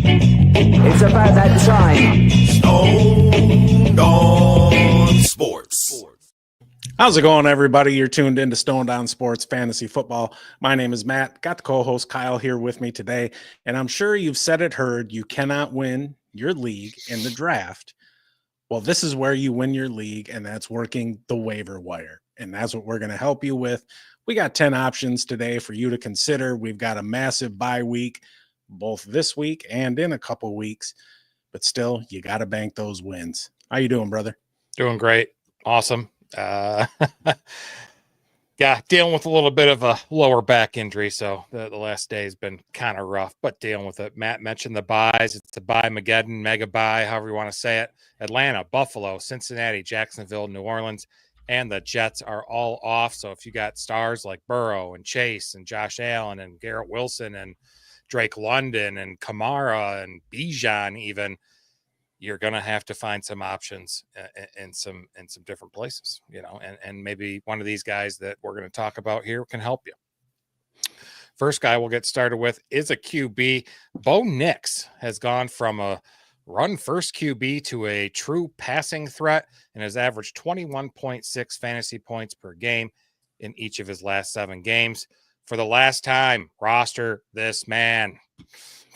It's about that time. Stoned on Sports. How's it going, everybody? You're tuned into Stoned on Sports Fantasy Football. My name is Matt. Got the co-host Kyle here with me today, and I'm sure you've said it, heard, you cannot win your league in the draft. Well, this is where you win your league, and that's working the waiver wire, and that's what we're going to help you with. We got 10 options today for you to consider. We've got a massive bye week, both this week and in a couple weeks, but still, you got to bank those wins. How you doing, brother? Doing great. Awesome. Yeah, dealing with a little bit of a lower back injury, so the last day has been kind of rough, but dealing with it. Matt mentioned the buys. It's a BYE-MAGEDDON, mega buy, however you want to say it. Atlanta, Buffalo, Cincinnati, Jacksonville, New Orleans, and the Jets are all off. So if you got stars like Burrow and Chase and Josh Allen and Garrett Wilson and Drake London and Kamara and Bijan even, you're going to have to find some options in some different places, and maybe one of these guys that we're going to talk about here can help you. First guy we'll get started with is a QB. Bo Nix has gone from a run first QB to a true passing threat and has averaged 21.6 fantasy points per game in each of his last 7 games. For the last time, roster this man.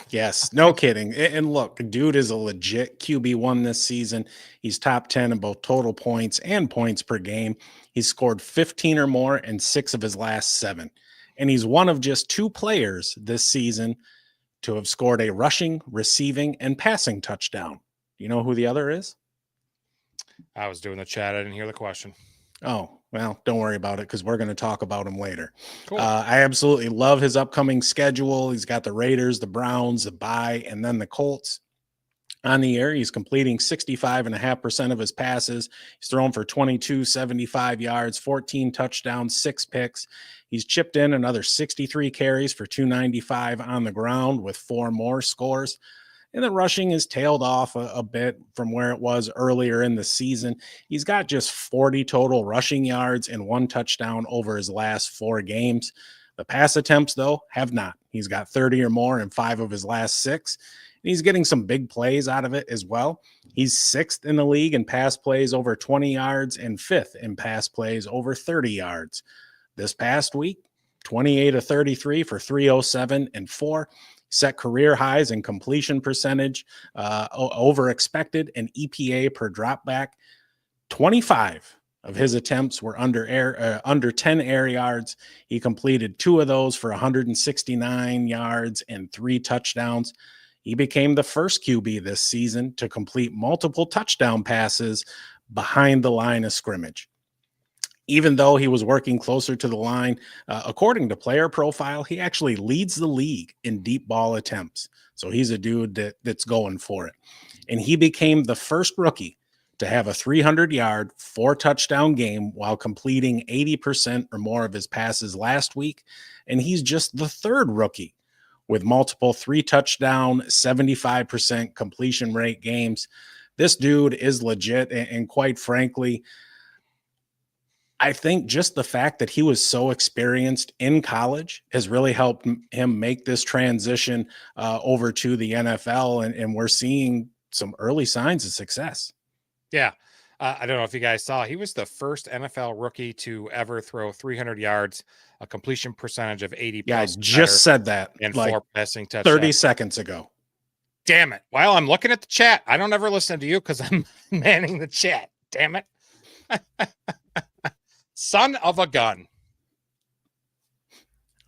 Yes, no kidding. And look, dude is a legit QB1 this season. He's top 10 in both total points and points per game. He's scored 15 or more in 6 of his last 7. And he's one of just 2 players this season to have scored a rushing, receiving, and passing touchdown. You know who the other is? I was doing the chat. I didn't hear the question. Oh, well, don't worry about it because we're going to talk about him later. Cool. I absolutely love his upcoming schedule. He's got the Raiders, the Browns, the bye, and then the Colts. On the year, he's completing 65.5% of his passes. He's thrown for 2,275 yards, 14 touchdowns, 6 picks. He's chipped in another 63 carries for 295 on the ground with 4 more scores. And the rushing is tailed off a bit from where it was earlier in the season. He's got just 40 total rushing yards and 1 touchdown over his last 4 games. The pass attempts, though, have not. He's got 30 or more in 5 of his last 6. And he's getting some big plays out of it as well. He's 6th in the league in pass plays over 20 yards and 5th in pass plays over 30 yards. This past week, 28 of 33 for 307 and 4. Set career highs in completion percentage, over expected, and EPA per dropback. 25 of his attempts were under 10 air yards. He completed 2 of those for 169 yards and 3 touchdowns. He became the first QB this season to complete multiple touchdown passes behind the line of scrimmage. Even though he was working closer to the line, according to player profile, he actually leads the league in deep ball attempts. So he's a dude that's going for it. And he became the first rookie to have a 300-yard, 4-touchdown game while completing 80% or more of his passes last week. And he's just the 3rd rookie with multiple 3-touchdown, 75% completion rate games. This dude is legit, and quite frankly, I think just the fact that he was so experienced in college has really helped him make this transition over to the NFL, and we're seeing some early signs of success. Yeah. I don't know if you guys saw, he was the first NFL rookie to ever throw 300 yards, a completion percentage of 80%. Yeah, I just said that. And like 4 passing touchdowns. 30 seconds ago. Damn it. Well, I'm looking at the chat. I don't ever listen to you because I'm manning the chat. Damn it. Son of a gun.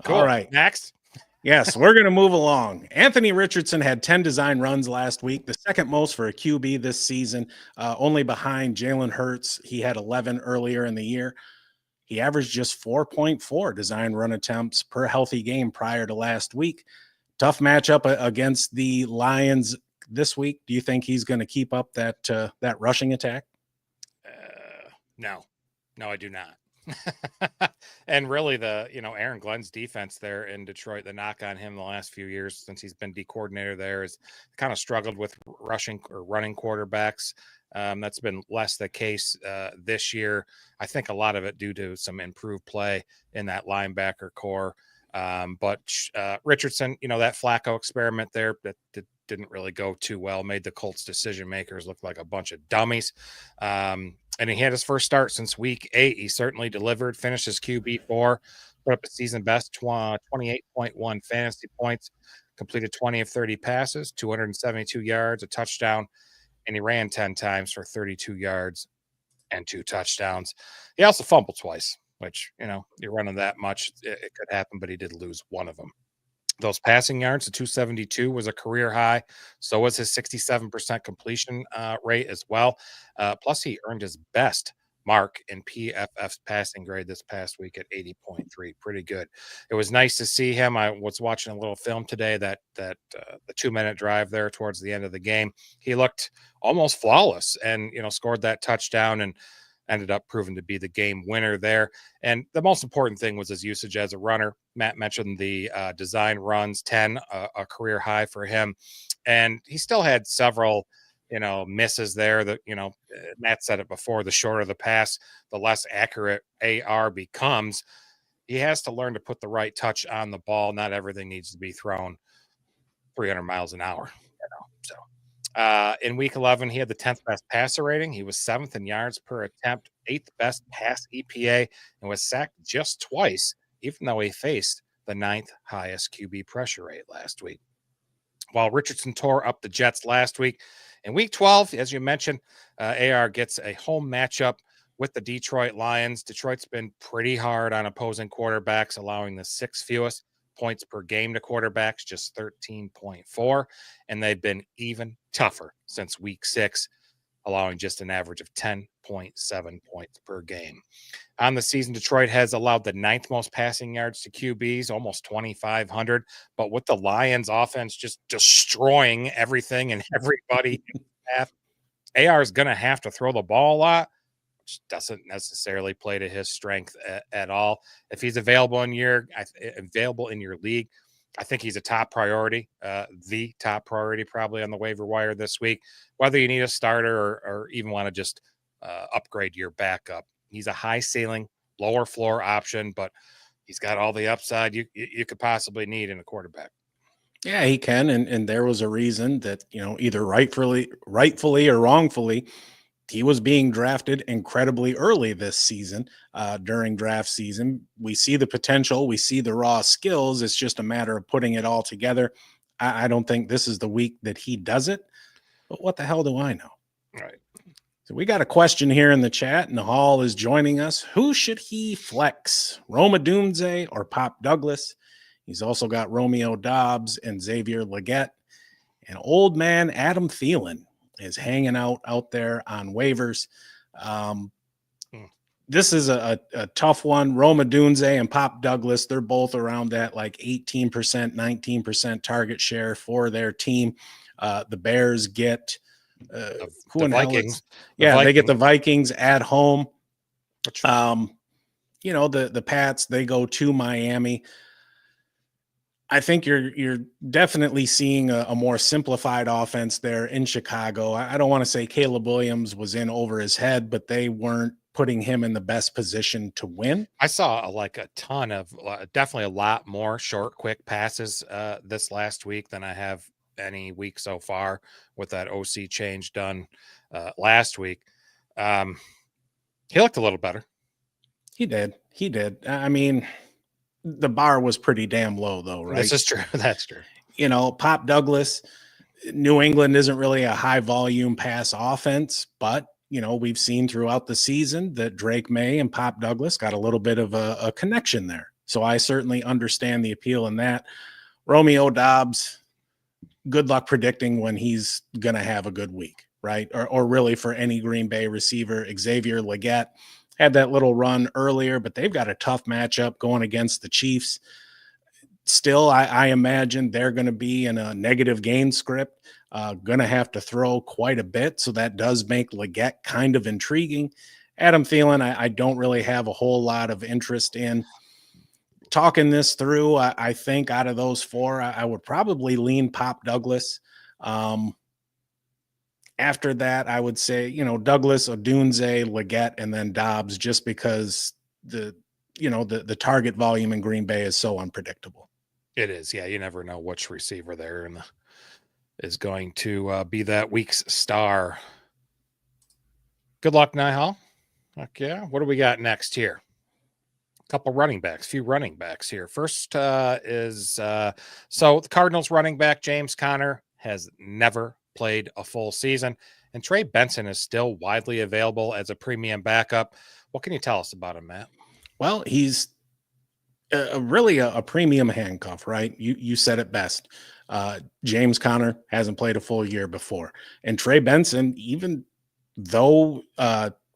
Cool. All right. Next. Yes, we're going to move along. Anthony Richardson had 10 design runs last week, the second most for a QB this season, only behind Jalen Hurts. He had 11 earlier in the year. He averaged just 4.4 design run attempts per healthy game prior to last week. Tough matchup against the Lions this week. Do you think he's going to keep up that rushing attack? No, I do not. And really Aaron Glenn's defense there in Detroit, the knock on him the last few years since he's been D-coordinator there is kind of struggled with rushing or running quarterbacks. That's been less the case this year. I think a lot of it due to some improved play in that linebacker core. But Richardson, that Flacco experiment there that didn't really go too well, made the Colts decision makers look like a bunch of dummies. And he had his first start since week 8. He certainly delivered, finished his QB4, put up a season best 28.1 fantasy points, completed 20 of 30 passes, 272 yards, a touchdown, and he ran 10 times for 32 yards and 2 touchdowns. He also fumbled twice, which, you're running that much, it could happen, but he did lose one of them. Those passing yards, the 272 was a career high. So was his 67% completion rate as well. Plus, he earned his best mark in PFF's passing grade this past week at 80.3. Pretty good. It was nice to see him. I was watching a little film today that the 2-minute drive there towards the end of the game. He looked almost flawless and, scored that touchdown and ended up proving to be the game winner there. And the most important thing was his usage as a runner. Matt mentioned the design runs, 10, a career high for him. And he still had several, misses there that, Matt said it before, the shorter the pass, the less accurate AR becomes. He has to learn to put the right touch on the ball. Not everything needs to be thrown 300 miles an hour, so. In week 11, he had the 10th best passer rating. He was 7th in yards per attempt, 8th best pass EPA, and was sacked just twice, even though he faced the 9th highest QB pressure rate last week. While Richardson tore up the Jets last week, in week 12, as you mentioned, AR gets a home matchup with the Detroit Lions. Detroit's been pretty hard on opposing quarterbacks, allowing the 6th fewest points per game to quarterbacks, just 13.4, and they've been even tougher since week 6, allowing just an average of 10.7 points per game. On the season, Detroit has allowed the 9th most passing yards to QBs, almost 2,500, but with the Lions offense just destroying everything and everybody in the path, AR is going to have to throw the ball a lot, which doesn't necessarily play to his strength at all. If he's available in your league, I think he's a top priority, the top priority probably on the waiver wire this week, whether you need a starter or even want to just upgrade your backup. He's a high ceiling, lower floor option, but he's got all the upside you could possibly need in a quarterback. Yeah, he can. And there was a reason that, either rightfully or wrongfully, he was being drafted incredibly early this season. During draft season, we see the potential, we see the raw skills. It's just a matter of putting it all together. I don't think this is the week that he does it, but what the hell do I know? Right. So we got a question here in the chat, and Hall is joining us. Who should he flex, Rome Odunze or Pop Douglas? He's also got Romeo Doubs and Xavier Legette, and old man Adam Thielen is hanging out there on waivers. This is a tough one. Rome Odunze and Pop Douglas, they're both around that like 18%, 19% target share for their team. The Bears get the Vikings. They get the Vikings at home. The Pats, they go to Miami. I think you're definitely seeing a more simplified offense there in Chicago. I don't want to say Caleb Williams was in over his head, but they weren't putting him in the best position to win. I saw a ton of definitely a lot more short, quick passes this last week than I have any week so far with that OC change done last week. He looked a little better. He did. I mean, the bar was pretty damn low, though, right? This is true. That's true. Pop Douglas, New England isn't really a high volume pass offense, but, we've seen throughout the season that Drake May and Pop Douglas got a little bit of a connection there. So I certainly understand the appeal in that. Romeo Doubs, good luck predicting when he's going to have a good week, right? Or really for any Green Bay receiver. Xavier Legette had that little run earlier, but they've got a tough matchup going against the Chiefs. Still, I imagine they're going to be in a negative gain script, going to have to throw quite a bit. So that does make Legette kind of intriguing. Adam Thielen, I don't really have a whole lot of interest in. Talking this through, I think out of those four, I would probably lean Pop Douglas. After that, I would say, Douglas, Odunze, Legette, and then Doubs, just because the target volume in Green Bay is so unpredictable. It is. Yeah. You never know which receiver there is going to be that week's star. Good luck, Nihal. Heck yeah. What do we got next here? Few running backs here. First is so the Cardinals running back James Conner has never played a full season, and Trey Benson is still widely available as a premium backup. What can you tell us about him, Matt? Well, he's really a premium handcuff, right? You said it best. James Conner hasn't played a full year before, and Trey Benson, even though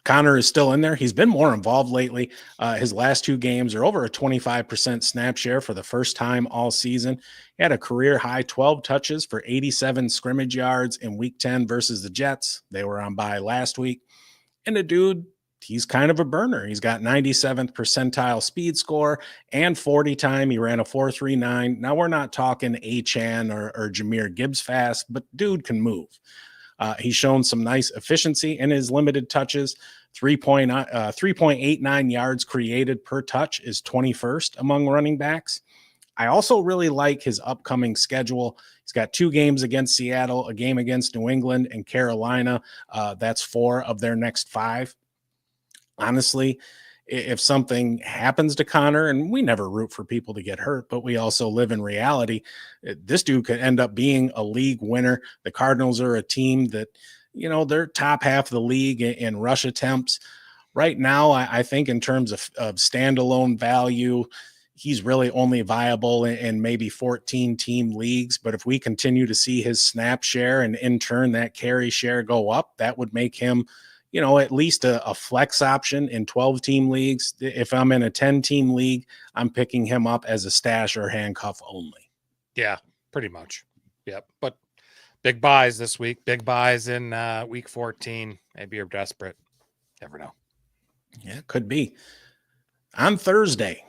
Conner is still in there, he's been more involved lately. His last 2 games are over a 25% snap share for the first time all season. He had a career high 12 touches for 87 scrimmage yards in week 10 versus the Jets. They were on bye last week. And the dude, he's kind of a burner. He's got 97th percentile speed score and 40 time. He ran a 4.39. Now we're not talking Achan or Jahmyr Gibbs fast, but dude can move. He's shown some nice efficiency in his limited touches. 3.89 yards created per touch is 21st among running backs. I also really like his upcoming schedule. He's got 2 games against Seattle, a game against New England and Carolina. That's 4 of their next 5. Honestly, if something happens to Conner, and we never root for people to get hurt, but we also live in reality, this dude could end up being a league winner. The Cardinals are a team that, they're top half of the league in rush attempts. Right now, I think in terms of standalone value, he's really only viable in maybe 14-team leagues. But if we continue to see his snap share and in turn that carry share go up, that would make him at least a flex option in 12-team leagues. If I'm in a 10-team league, I'm picking him up as a stash or handcuff only. Yeah, pretty much. Yep. But big buys this week. Big buys in week 14. Maybe you're desperate. Never know. Yeah, could be. On Thursday,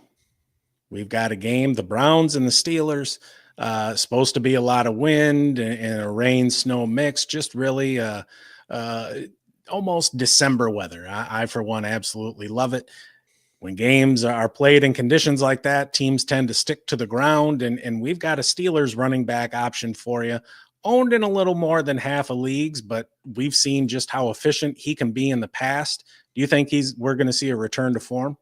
we've got a game, the Browns and the Steelers. Supposed to be a lot of wind and a rain-snow mix. Just really almost December weather. I, for one, absolutely love it. When games are played in conditions like that, teams tend to stick to the ground, and we've got a Steelers running back option for you, owned in a little more than half of leagues, but we've seen just how efficient he can be in the past. Do you think we're going to see a return to form?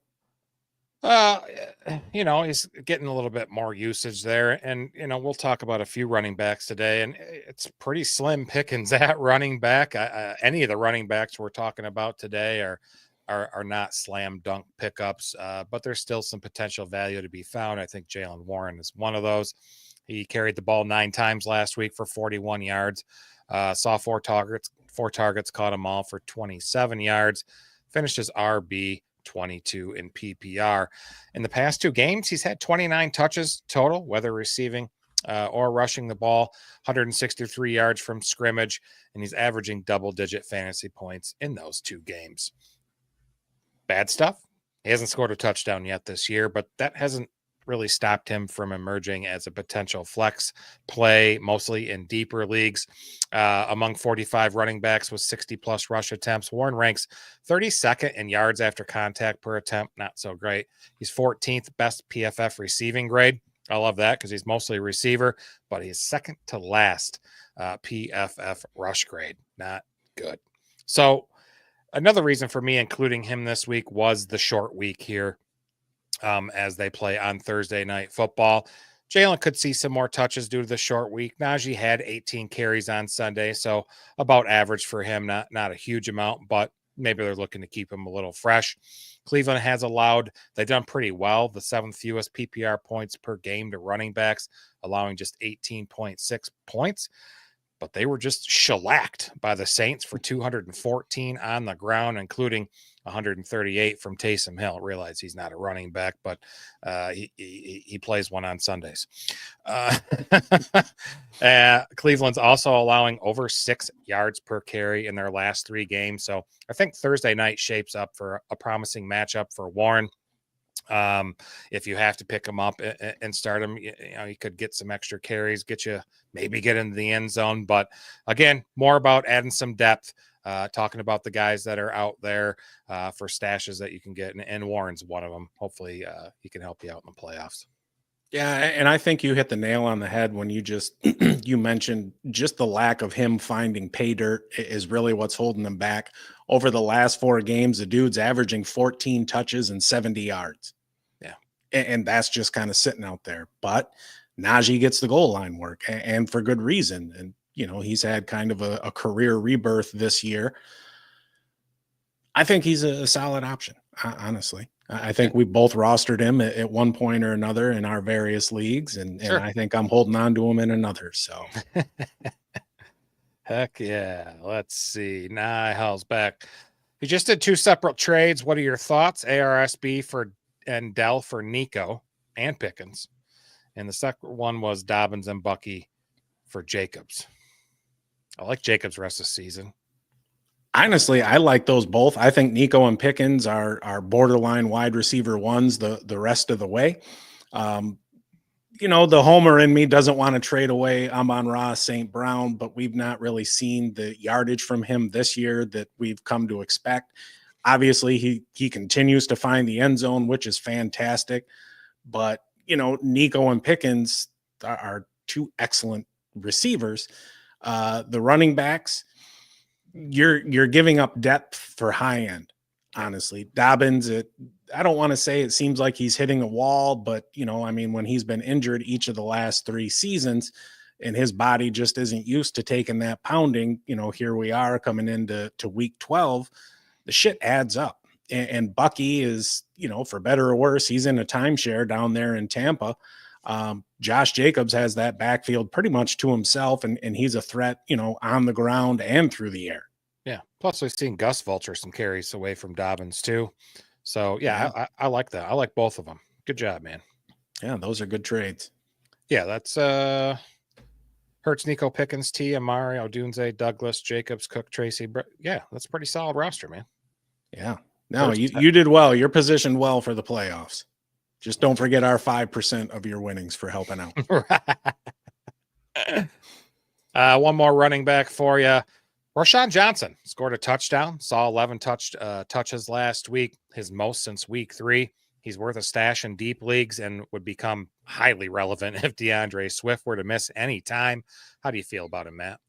He's getting a little bit more usage there, and we'll talk about a few running backs today, and it's pretty slim pickings at running back. Any of the running backs we're talking about today are not slam dunk pickups, but there's still some potential value to be found. I think Jaylen Warren is one of those. He carried the ball 9 times last week for 41 yards. Saw 4 targets, caught them all for 27 yards. Finished his RB 22 in PPR. In the past 2 games, he's had 29 touches total, whether receiving or rushing the ball, 163 yards from scrimmage, and he's averaging double-digit fantasy points in those 2 games. Bad stuff. He hasn't scored a touchdown yet this year, but that hasn't really stopped him from emerging as a potential flex play, mostly in deeper leagues. Among 45 running backs with 60-plus rush attempts, Warren ranks 32nd in yards after contact per attempt. Not so great. He's 14th best PFF receiving grade. I love that because he's mostly a receiver, but he's second to last PFF rush grade. Not good. So another reason for me including him this week was the short week here. As they play on Thursday Night Football. Jaylen could see some more touches due to the short week. Najee had 18 carries on Sunday, so about average for him, not a huge amount, but maybe they're looking to keep him a little fresh. Cleveland has they've done pretty well, the 7th fewest PPR points per game to running backs, allowing just 18.6 points. But they were just shellacked by the Saints for 214 on the ground, including 138 from Taysom Hill. Realize he's not a running back, but he plays one on Sundays. Cleveland's also allowing over 6 yards per carry in their last 3 games. So I think Thursday night shapes up for a promising matchup for Warren. If you have to pick him up and start him, you could get some extra carries, get into the end zone. But again, more about adding some depth talking about the guys that are out there for stashes that you can get. And Warren's one of them. Hopefully he can help you out in the playoffs. Yeah, and I think you hit the nail on the head when you just you mentioned just the lack of him finding pay dirt is really what's holding them back. Over the last 4 games, the dude's averaging 14 touches and 70 yards. Yeah. And that's just kind of sitting out there. But Najee gets the goal line work, and for good reason. And, he's had kind of a career rebirth this year. I think he's a solid option, honestly. I think we both rostered him at one point or another in our various leagues, and Sure. I think I'm holding on to him in another. So, heck yeah. Let's see. Niall's back. He just did 2 separate trades. What are your thoughts? ARSB and Dell for Nico and Pickens, and the second one was Dobbins and Bucky for Jacobs. I like Jacobs rest of the season. Honestly, I like those both. I think Nico and Pickens are borderline wide receiver ones the rest of the way. The homer in me doesn't want to trade away Amon-Ra St. Brown, but we've not really seen the yardage from him this year that we've come to expect. Obviously, he continues to find the end zone, which is fantastic. But, Nico and Pickens are 2 excellent receivers. The running backs, you're giving up depth for high end, honestly. Dobbins, I don't want to say it seems like he's hitting a wall, but when he's been injured each of the last 3 seasons and his body just isn't used to taking that pounding, here we are coming into week 12, the shit adds up. And Bucky is, for better or worse, he's in a timeshare down there in Tampa. Josh Jacobs has that backfield pretty much to himself, and he's a threat, on the ground and through the air. Yeah. Plus, we've seen Gus vulture some carries away from Dobbins too. So yeah. I like that. I like both of them. Good job, man. Yeah, those are good trades. Yeah, that's Hurts, Nico, Pickens, T, Amari, Odunze, Douglas, Jacobs, Cook, Tracy. Yeah, that's a pretty solid roster, man. Yeah. No, you did well. You're positioned well for the playoffs. Just don't forget our 5% of your winnings for helping out. One more running back for you. Roschon Johnson scored a touchdown, saw 11 touches last week, his most since week 3. He's worth a stash in deep leagues and would become highly relevant if DeAndre Swift were to miss any time. How do you feel about him, Matt?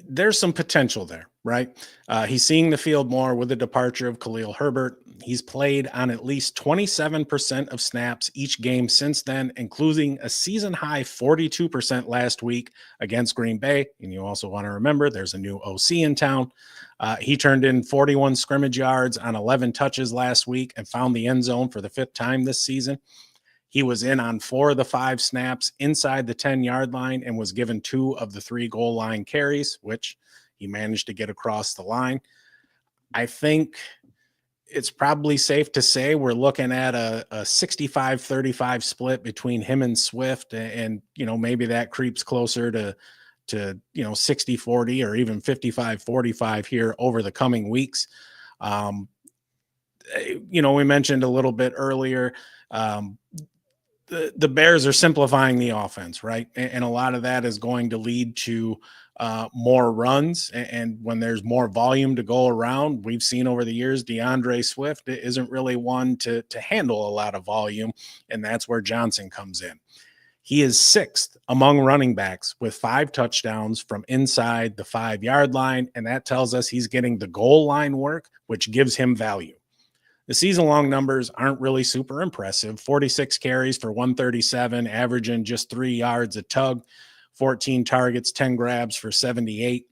There's some potential there, right? He's seeing the field more with the departure of Khalil Herbert. He's played on at least 27% of snaps each game since then, including a season high 42% last week against Green Bay. And you also want to remember there's a new OC in town. He turned in 41 scrimmage yards on 11 touches last week and found the end zone for the 5th time this season. He was in on 4 of the 5 snaps inside the 10-yard line and was given 2 of the 3 goal line carries, which he managed to get across the line. I think it's probably safe to say we're looking at a 65-35 split between him and Swift, and maybe that creeps closer to 60-40 or even 55-45 here over the coming weeks. We mentioned a little bit earlier, the Bears are simplifying the offense, right? And a lot of that is going to lead to more runs. And when there's more volume to go around, we've seen over the years, DeAndre Swift isn't really one to handle a lot of volume. And that's where Johnson comes in. He is 6th among running backs with 5 touchdowns from inside the 5-yard line. And that tells us he's getting the goal line work, which gives him value. The season-long numbers aren't really super impressive. 46 carries for 137, averaging just 3 yards a tug, 14 targets, 10 grabs for 78.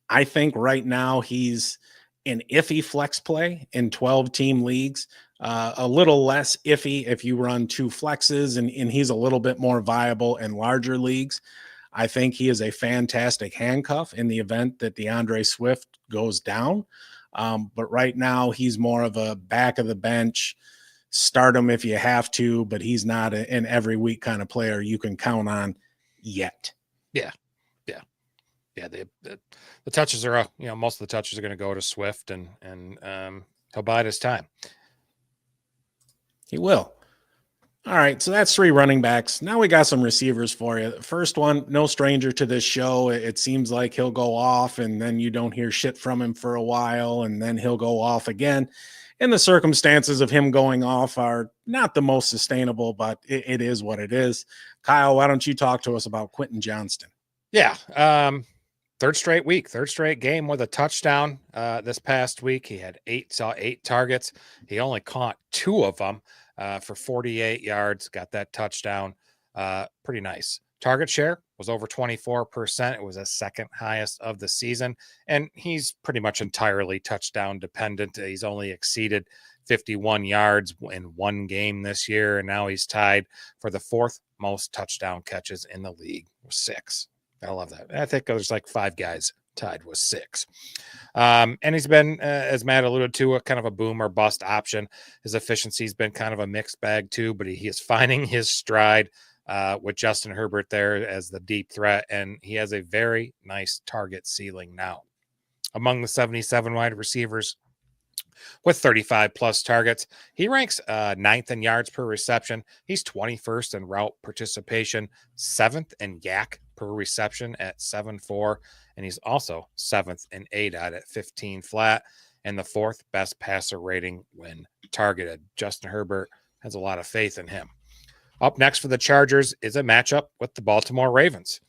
I think right now he's an iffy flex play in 12-team leagues, a little less iffy if you run 2 flexes, and he's a little bit more viable in larger leagues. I think he is a fantastic handcuff in the event that DeAndre Swift goes down. But right now he's more of a back of the bench, start him if you have to, but he's not an every week kind of player you can count on yet. Yeah. The touches are, most of the touches are going to go to Swift, and he'll bide his time. He will. All right, so that's 3 running backs. Now we got some receivers for you. First one, no stranger to this show. It seems like he'll go off and then you don't hear shit from him for a while and then he'll go off again. And the circumstances of him going off are not the most sustainable, but it is what it is. Kyle, why don't you talk to us about Quentin Johnston? Yeah. Third straight game with a touchdown. This past week, he had 8 targets. He only caught 2 of them for 48 yards. Got that touchdown. Pretty nice. Target share was over 24%. It was the second highest of the season, and he's pretty much entirely touchdown dependent. He's only exceeded 51 yards in 1 game this year, and now he's tied for the 4th most touchdown catches in the league with 6. I love that. I think there's like 5 guys tied with 6. And he's been, as Matt alluded to, a kind of a boom or bust option. His efficiency's been kind of a mixed bag too, but he is finding his stride with Justin Herbert there as the deep threat, and he has a very nice target ceiling now. Among the 77 wide receivers with 35 plus targets, he ranks 9th in yards per reception. He's 21st in route participation, 7th in yak per reception at 7.4, and he's also 7th in ADOT at 15 flat, and the 4th best passer rating when targeted. Justin Herbert has a lot of faith in him. Up next for the Chargers is a matchup with the Baltimore Ravens.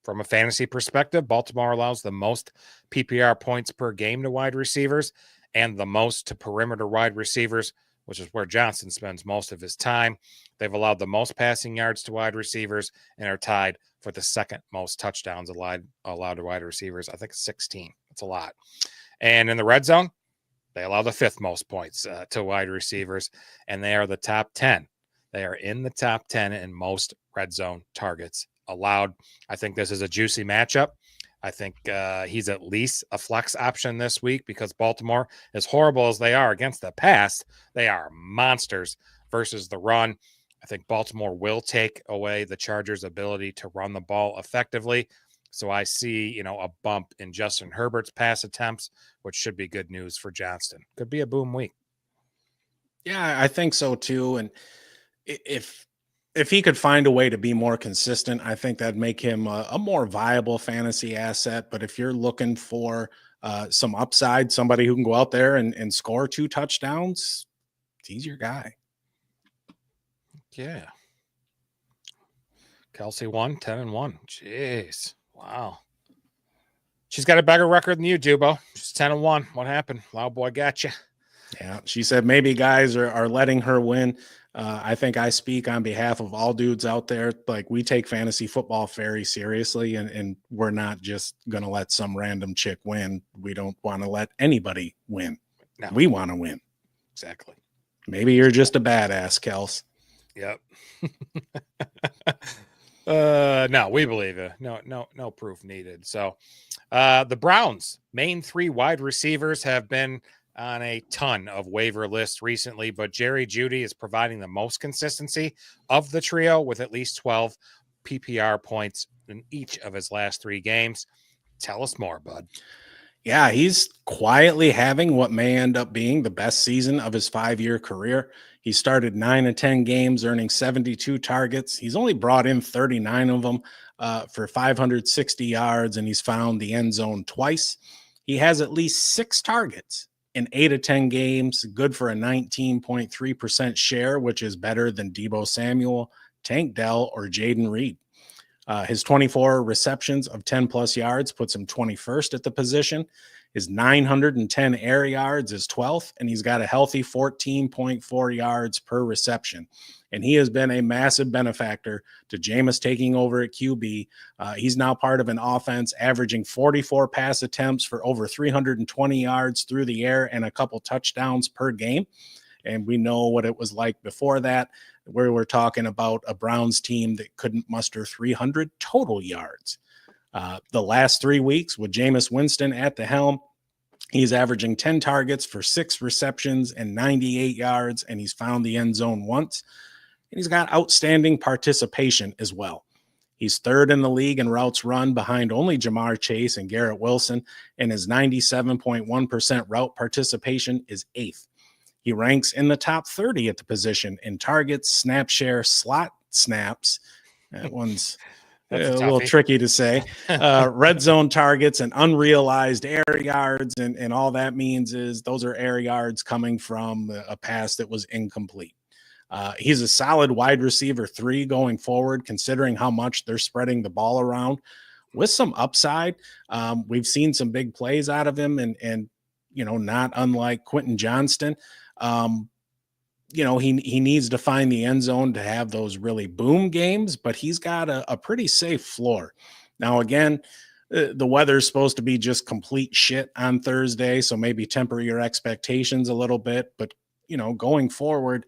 From a fantasy perspective, Baltimore allows the most PPR points per game to wide receivers and the most to perimeter wide receivers, which is where Johnston spends most of his time. They've allowed the most passing yards to wide receivers and are tied for the 2nd most touchdowns allowed to wide receivers. I think 16. That's a lot. And in the red zone, they allow the 5th most points to wide receivers, and they are the top 10. They are in the top 10 in most red zone targets allowed. I think this is a juicy matchup. I think he's at least a flex option this week because Baltimore, as horrible as they are against the pass, they are monsters versus the run. I think Baltimore will take away the Chargers' ability to run the ball effectively. So I see, a bump in Justin Herbert's pass attempts, which should be good news for Johnston. Could be a boom week. Yeah, I think so too. And if he could find a way to be more consistent, I think that'd make him a more viable fantasy asset. But if you're looking for some upside, somebody who can go out there and score 2 touchdowns, he's your guy. Yeah. Kelsey won 10-1. Jeez. Wow. She's got a better record than you, Jubo. She's 10-1. What happened? Loud boy got you. Yeah. She said maybe guys are letting her win. I think I speak on behalf of all dudes out there. Like, we take fantasy football very seriously, and we're not just going to let some random chick win. We don't want to let anybody win. No. We want to win. Exactly. Maybe you're just a badass, Kels. Yep. No, we believe it. No proof needed. So the Browns' main 3 wide receivers have been on a ton of waiver lists recently, but Jerry Jeudy is providing the most consistency of the trio with at least 12 PPR points in each of his last 3 games. Tell us more, bud. Yeah, he's quietly having what may end up being the best season of his 5-year career. He started 9 of 10 games, earning 72 targets. He's only brought in 39 of them for 560 yards, and he's found the end zone twice. He has at least 6 targets in 8 of 10 games, good for a 19.3% share, which is better than Deebo Samuel, Tank Dell, or Jaden Reed. His 24 receptions of 10 plus yards puts him 21st at the position. His 910 air yards is 12th, and he's got a healthy 14.4 yards per reception. And he has been a massive benefactor to Jameis taking over at QB. He's now part of an offense averaging 44 pass attempts for over 320 yards through the air and a couple touchdowns per game. And we know what it was like before that, where we're talking about a Browns team that couldn't muster 300 total yards. The last 3 weeks with Jameis Winston at the helm, he's averaging 10 targets for 6 receptions and 98 yards, and he's found the end zone once. And he's got outstanding participation as well. He's 3rd in the league in routes run behind only Jamar Chase and Garrett Wilson, and his 97.1% route participation is 8th. He ranks in the top 30 at the position in targets, snap share, slot snaps. That one's a little tricky to say. Red zone targets and unrealized air yards. And all that means is those are air yards coming from a pass that was incomplete. He's a solid wide receiver 3 going forward, considering how much they're spreading the ball around with some upside. We've seen some big plays out of him and not unlike Quentin Johnston. He needs to find the end zone to have those really boom games, but he's got a pretty safe floor. Now, again, the weather's supposed to be just complete shit on Thursday, so maybe temper your expectations a little bit. But, going forward,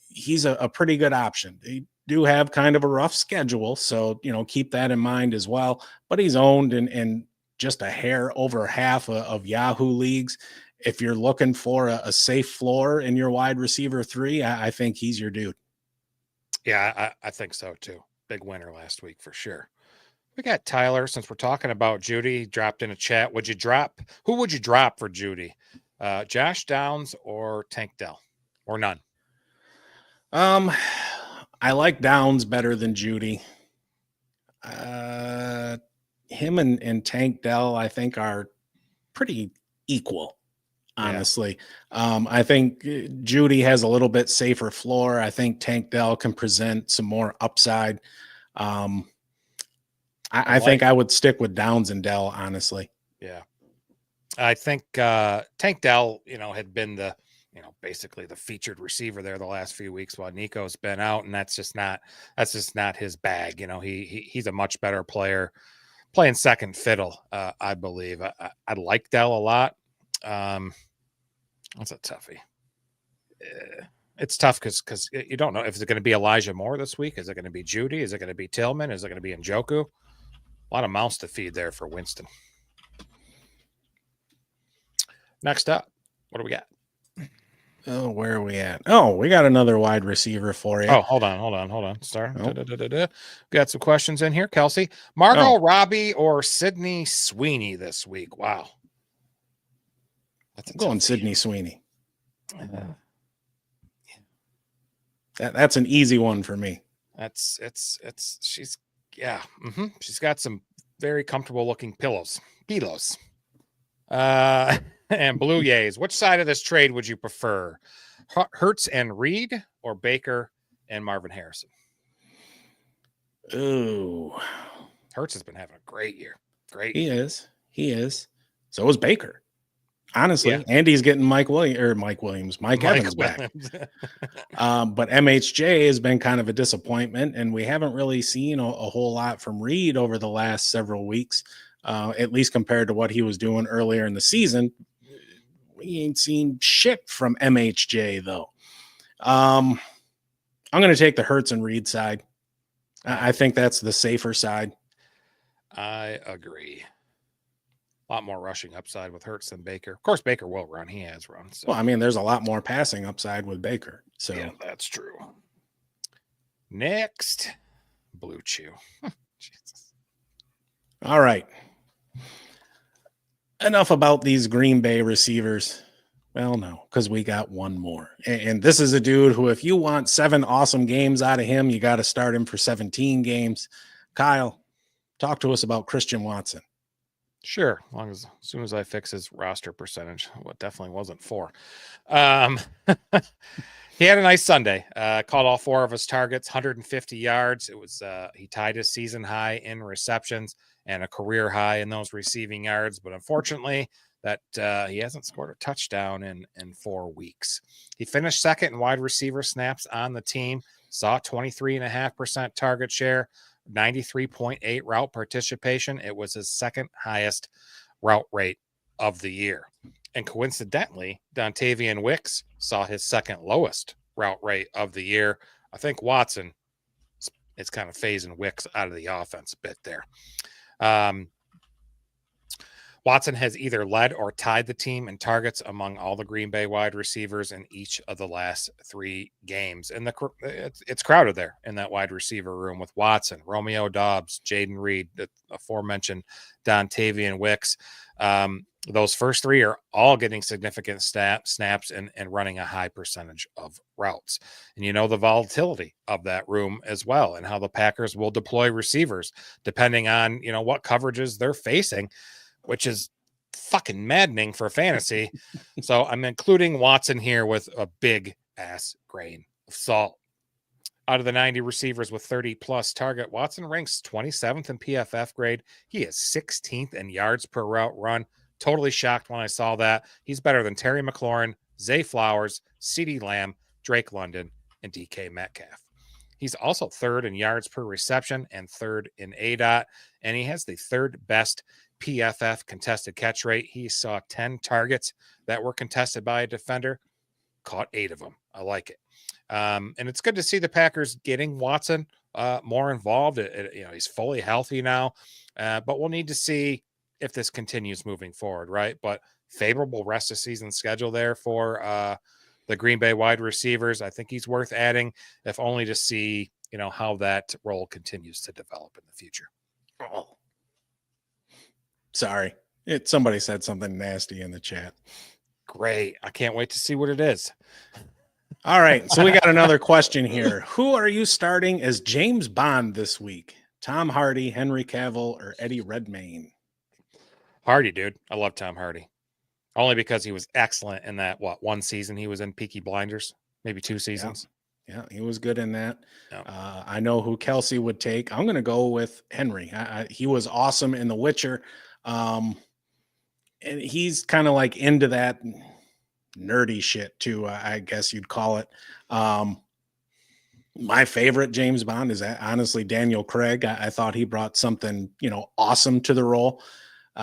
he's a pretty good option. They do have kind of a rough schedule, so, keep that in mind as well. But he's owned in just a hair over half of Yahoo leagues. If you're looking for a safe floor in your wide receiver 3, I think he's your dude. Yeah, I think so too. Big winner last week for sure. We got Tyler, since we're talking about Jeudy, dropped in a chat. Who would you drop for Jeudy? Josh Downs or Tank Dell? Or none? I like Downs better than Jeudy. Him and Tank Dell, I think, are pretty equal, honestly. Yeah. I think Jeudy has a little bit safer floor. I think Tank Dell can present some more upside. I think I would stick with Downs and Dell, honestly. Yeah. I think Tank Dell, had been basically the featured receiver there the last few weeks while Nico's been out, and that's just not his bag. He's a much better player playing second fiddle, I believe. I like Dell a lot. That's a toughie. It's tough because you don't know if it's going to be Elijah Moore this week. Is it going to be Jeudy? Is it going to be Tillman? Is it going to be Njoku? A lot of mouths to feed there for Winston. Next up, what do we got? Oh, where are we at? Oh, we got another wide receiver for you. Oh, hold on. Star. Oh. Got some questions in here. Kelsey, Margot Robbie or Sydney Sweeney this week? Wow. I'm going Sydney Sweeney. That's an easy one for me. She's got some very comfortable looking pillows. And Blue Yays. Which side of this trade would you prefer? Hurts and Reed or Baker and Marvin Harrison? Ooh. Hurts has been having a great year. Great. He is. So is Baker. Honestly, yeah. Andy's getting Mike Evans back. But MHJ has been kind of a disappointment, and we haven't really seen a whole lot from Reed over the last several weeks, at least compared to what he was doing earlier in the season. We ain't seen shit from MHJ, though. I'm going to take the Hurts and Reed side. I think that's the safer side. I agree. A lot more rushing upside with Hurts than Baker. Of course, Baker will run. He has run. So. Well, I mean, there's a lot more passing upside with Baker. So yeah, that's true. Next, Blue Chew. Jesus. All right. Enough about these Green Bay receivers. Well, no, because we got one more. And this is a dude who, if you want 7 awesome games out of him, you got to start him for 17 games. Kyle, talk to us about Christian Watson. Sure. As soon as I fix his roster percentage, what definitely wasn't 4. He had a nice Sunday. Caught all 4 of his targets, 150 yards. It was he tied his season high in receptions and a career high in those receiving yards. But unfortunately, that he hasn't scored a touchdown in 4 weeks. He finished second in wide receiver snaps on the team, saw 23.5% target share, 93.8 route participation. It was his second highest route rate of the year. And coincidentally, Dontavian Wicks saw his second lowest route rate of the year. I think Watson is kind of phasing Wicks out of the offense a bit there. Watson has either led or tied the team in targets among all the Green Bay wide receivers in each of the last 3 games. And it's crowded there in that wide receiver room with Watson, Romeo Doubs, Jaden Reed, the aforementioned Dontavian Wicks. Those first three are all getting significant snaps and running a high percentage of routes. And you know the volatility of that room as well, and how the Packers will deploy receivers depending on, what coverages they're facing, which is fucking maddening for fantasy. So I'm including Watson here with a big ass grain of salt. Out of the 90 receivers with 30-plus target, Watson ranks 27th in PFF grade. He is 16th in yards per route run. Totally shocked when I saw that. He's better than Terry McLaurin, Zay Flowers, CeeDee Lamb, Drake London, and DK Metcalf. He's also third in yards per reception and third in ADOT, and he has the third best PFF contested catch rate. He saw 10 targets that were contested by a defender, caught 8 of them. I like it. And it's good to see the Packers getting Watson more involved. He's fully healthy now, but we'll need to see if this continues moving forward, right? But favorable rest of season schedule there for the Green Bay wide receivers. I think he's worth adding, if only to see, how that role continues to develop in the future. Oh, sorry. Somebody said something nasty in the chat. Great. I can't wait to see what it is. All right. So we got another question here. Who are you starting as James Bond this week? Tom Hardy, Henry Cavill, or Eddie Redmayne? Hardy, dude. I love Tom Hardy. Only because he was excellent in that, one season he was in Peaky Blinders, maybe 2 seasons. Yeah, he was good in that. Yeah. I know who Kelsey would take. I'm going to go with Henry. He was awesome in The Witcher. And he's kind of like into that nerdy shit too, I guess you'd call it. My favorite James Bond is honestly Daniel Craig. I thought he brought something, awesome to the role.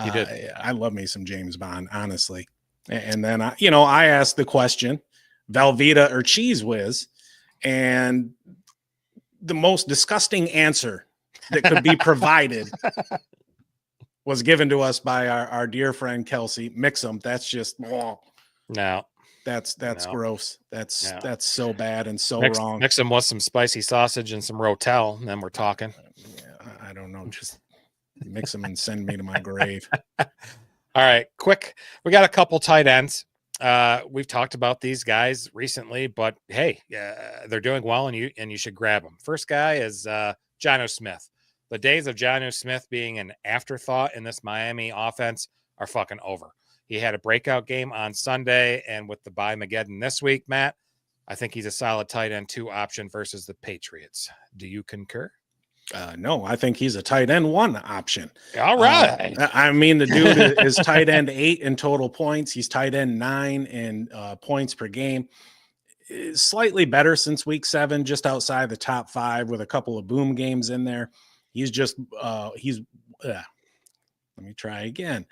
He did. I love me some James Bond, honestly. And then, I asked the question, Velveeta or Cheese Whiz, and the most disgusting answer that could be provided was given to us by our dear friend Kelsey. Mix them. That's just no. That's No. gross. That's so bad and so Mix wrong. them with some spicy sausage and some Rotel, and then we're talking. Yeah, I don't know. Just mix them and send me to my grave. All right, quick. We got a couple tight ends. We've talked about these guys recently, but hey, they're doing well, and you should grab them. First guy is Jonnu Smith. The days of Jonnu Smith being an afterthought in this Miami offense are fucking over. He had a breakout game on Sunday, and with the BYE-MAGEDDON this week, Matt, I think he's a solid tight end 2 option versus the Patriots. Do you concur? No, I think he's a tight end 1 option. All right. I mean, the dude is tight end 8 in total points. He's tight end 9 in points per game. Slightly better since week 7, just outside the top 5 with a couple of boom games in there. He's just let me try again.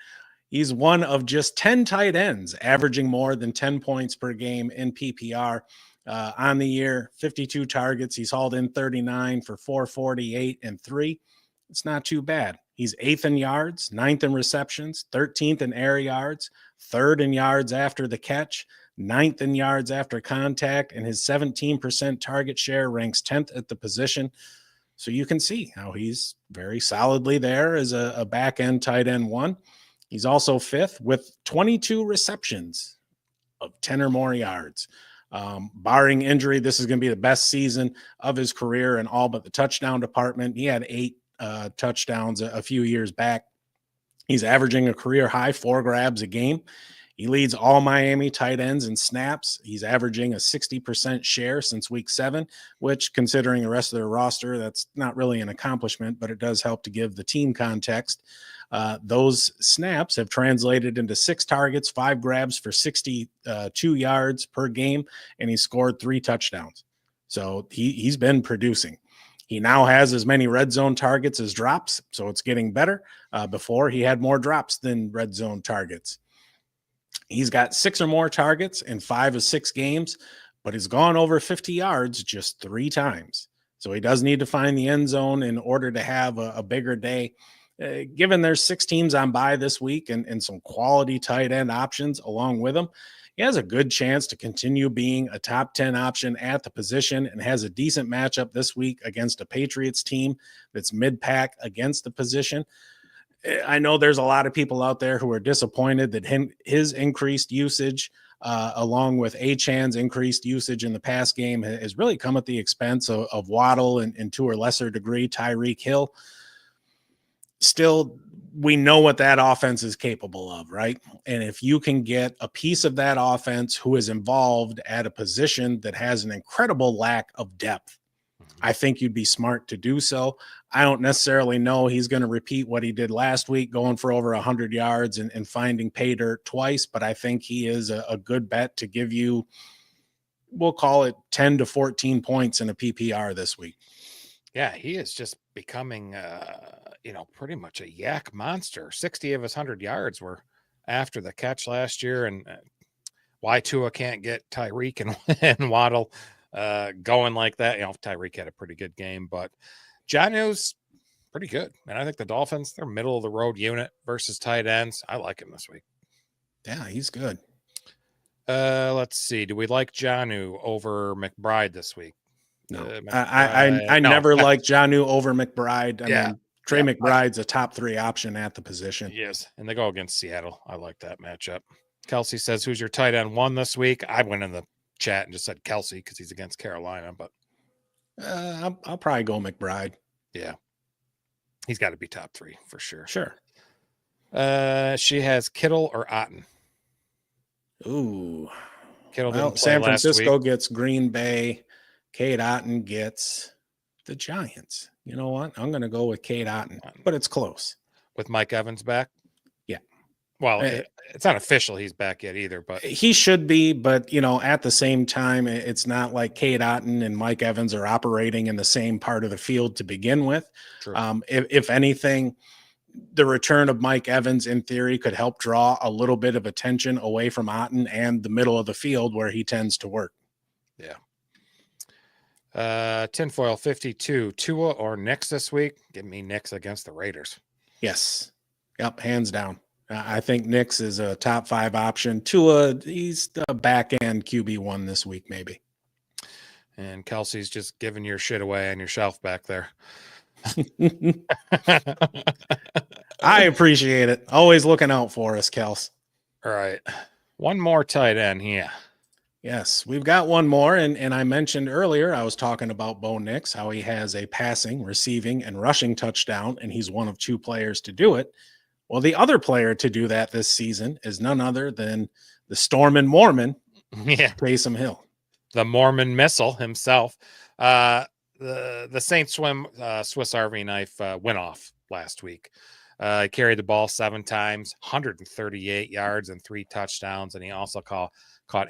He's one of just 10 tight ends averaging more than 10 points per game in PPR. On the year, 52 targets. He's hauled in 39 for 448 and 3. It's not too bad. He's 8th in yards, 9th in receptions, 13th in air yards, 3rd in yards after the catch, 9th in yards after contact, and his 17% target share ranks 10th at the position. So you can see how he's very solidly there as a back-end tight end 1. He's also 5th with 22 receptions of 10 or more yards. Barring injury, this is going to be the best season of his career in all but the touchdown department. He had 8 touchdowns a few years back. He's averaging a career high 4 grabs a game. He leads all Miami tight ends in snaps. He's averaging a 60% share since week 7, which, considering the rest of their roster, that's not really an accomplishment, but it does help to give the team context. Those snaps have translated into 6 targets, 5 grabs for 62 yards per game, and he scored 3 touchdowns. So he's been producing. He now has as many red zone targets as drops, so it's getting better. Before, he had more drops than red zone targets. He's got 6 or more targets in 5 of 6 games, but he's gone over 50 yards just 3 times. So he does need to find the end zone in order to have a bigger day. Given there's 6 teams on bye this week and some quality tight end options along with him, he has a good chance to continue being a top 10 option at the position and has a decent matchup this week against a Patriots team that's mid-pack against the position. I know there's a lot of people out there who are disappointed that his increased usage, along with Achan's increased usage in the pass game, has really come at the expense of Waddle and to a lesser degree Tyreek Hill. Still, we know what that offense is capable of, right? And if you can get a piece of that offense who is involved at a position that has an incredible lack of depth, I think you'd be smart to do so. I don't necessarily know he's going to repeat what he did last week, going for over 100 yards and finding pay dirt twice, but I think he is a good bet to give you, we'll call it 10 to 14 points in a PPR this week. Yeah, he is just becoming, pretty much a yak monster. 60 of his 100 yards were after the catch last year, and why Tua can't get Tyreek and Waddle going like that. Tyreek had a pretty good game, but Jonnu's pretty good. And I think the Dolphins, they're middle of the road unit versus tight ends. I like him this week. Yeah, he's good. Let's see. Do we like Jonnu over McBride this week? No, I never liked Jonnu over McBride. I mean, Trey McBride's a top 3 option at the position. Yes, and they go against Seattle. I like that matchup. Kelsey says, who's your tight end 1 this week? I went in the chat and just said Kelsey because he's against Carolina, but I'll probably go McBride. Yeah, he's got to be top 3 for sure. Sure. She has Kittle or Otten. Ooh, Kittle. Well, San Francisco gets Green Bay. Cade Otton gets the Giants. You know what? I'm going to go with Cade Otton, but it's close. With Mike Evans back? Yeah. Well, it's not official he's back yet either, but he should be. But, at the same time, it's not like Cade Otton and Mike Evans are operating in the same part of the field to begin with. True. If anything, the return of Mike Evans, in theory, could help draw a little bit of attention away from Otton and the middle of the field where he tends to work. Yeah. Tinfoil 52, Tua or Nix this week? Give me Nix against the Raiders. Yes. Yep. Hands down. I think Nix is a top 5 option. Tua, he's the back end QB1 this week, maybe. And Kelsey's just giving your shit away on your shelf back there. I appreciate it. Always looking out for us, Kels. All right. One more tight end here. Yes, we've got one more. And I mentioned earlier, I was talking about Bo Nix, how he has a passing, receiving, and rushing touchdown, and he's one of 2 players to do it. Well, the other player to do that this season is none other than the Stormin' Mormon, Taysom Hill. The Mormon missile himself. The Saints Swiss Army knife went off last week. He carried the ball 7 times, 138 yards and 3 touchdowns, and he also caught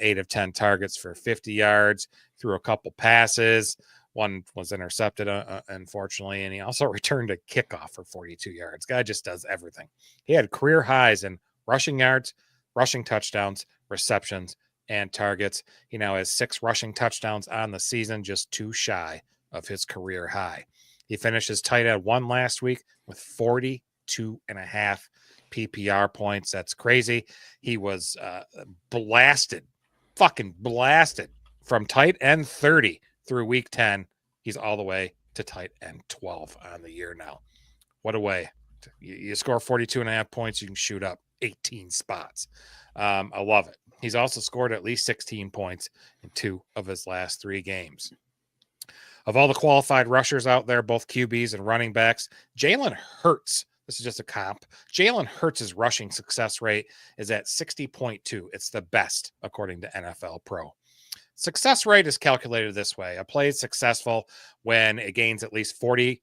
8 of 10 targets for 50 yards, threw a couple passes. One was intercepted, unfortunately, and he also returned a kickoff for 42 yards. Guy just does everything. He had career highs in rushing yards, rushing touchdowns, receptions, and targets. He now has 6 rushing touchdowns on the season, just 2 shy of his career high. He finished his tight end 1 last week with 42.5 PPR points. That's crazy. He was fucking blasted from tight end 30 through week 10. He's all the way to tight end 12 on the year now. What a way. You score 42.5 points, you can shoot up 18 spots. I love it. He's also scored at least 16 points in 2 of his last 3 games. Of all the qualified rushers out there, both QBs and running backs, Jalen Hurts, this is just a comp, Jalen Hurts' rushing success rate is at 60.2. It's the best, according to NFL Pro. Success rate is calculated this way. A play is successful when it gains at least 40%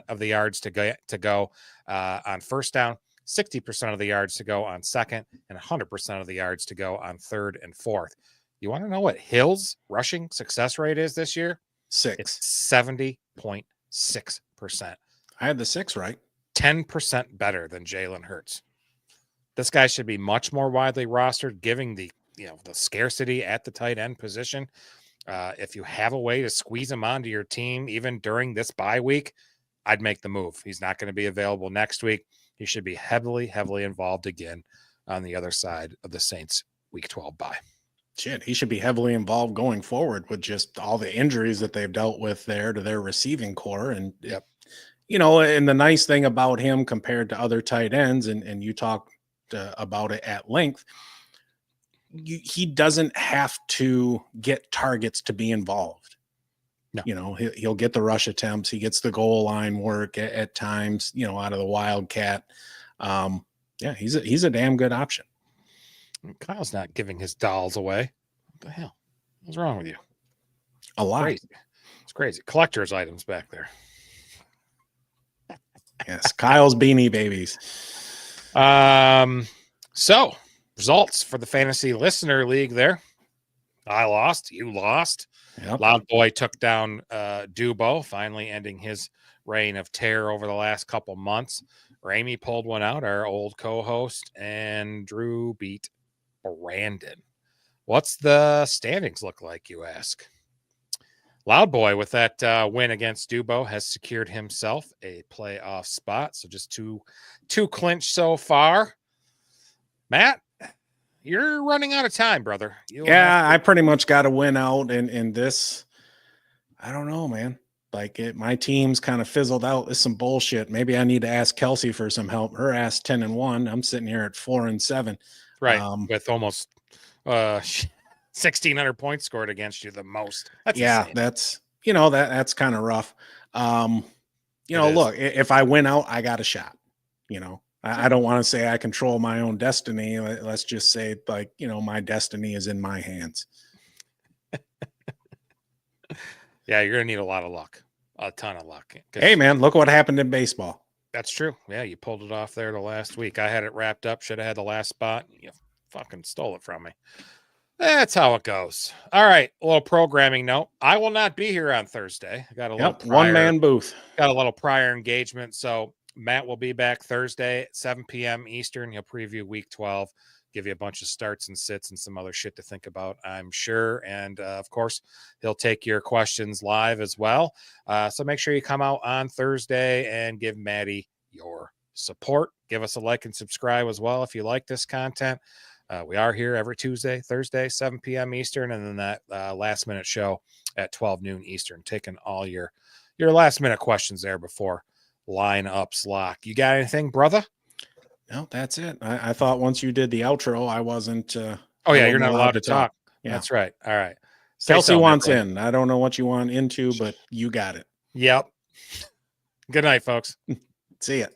of the yards to go on first down, 60% of the yards to go on second, and 100% of the yards to go on third and fourth. You want to know what Hill's rushing success rate is this year? 6. It's 70.6%. I had the 6 right. 10% better than Jalen Hurts. This guy should be much more widely rostered, giving the scarcity at the tight end position. If you have a way to squeeze him onto your team, even during this bye week, I'd make the move. He's not going to be available next week. He should be heavily, heavily involved again on the other side of the Saints week 12 bye. Shit, he should be heavily involved going forward with just all the injuries that they've dealt with there to their receiving core. And And the nice thing about him compared to other tight ends, and you talked about it at length, he doesn't have to get targets to be involved. No. He'll get the rush attempts. He gets the goal line work at times, out of the Wildcat. He's a damn good option. Kyle's not giving his dolls away. What the hell? What's wrong with you? A lot. Crazy. It's crazy. Collector's items back there. Yes, Kyle's beanie babies. So results for the Fantasy Listener League there. I lost. You lost. Yep. Loud Boy took down Dubo, finally ending his reign of terror over the last couple months. Ramey pulled one out, our old co-host, and Drew beat Brandon. What's the standings look like, you ask? Loud Boy, with that win against Dubo, has secured himself a playoff spot. So just two clinch so far. Matt, you're running out of time, brother. I pretty much got to win out in this. I don't know, man. My team's kind of fizzled out. It's some bullshit. Maybe I need to ask Kelsey for some help. Her ass 10-1. I'm sitting here at 4-7. Right, with almost 1,600 points scored against you, the most. That's insane. that's kind of rough. Look, if I win out, I got a shot. I don't want to say I control my own destiny. Let's just say, my destiny is in my hands. Yeah, you're gonna need a lot of luck, a ton of luck. Hey, man, look what happened in baseball. That's true. Yeah, you pulled it off there the last week. I had it wrapped up. Should have had the last spot. You fucking stole it from me. That's how it goes. All right, a little programming note. I will not be here on Thursday. I got a little one-man booth. Got a little prior engagement. So Matt will be back Thursday at 7 p.m. Eastern. He'll preview Week 12, give you a bunch of starts and sits and some other shit to think about, I'm sure. And, of course, he'll take your questions live as well. So make sure you come out on Thursday and give Maddie your support. Give us a like and subscribe as well if you like this content. We are here every Tuesday, Thursday, 7 p.m. Eastern, and then that last-minute show at 12 noon Eastern, taking all your last-minute questions there before lineups lock. You got anything, brother? No, that's it. I thought once you did the outro, I wasn't. You're not allowed to talk. Yeah. That's right. All right. Kelsey wants in. I don't know what you want into, but you got it. Yep. Good night, folks. See ya.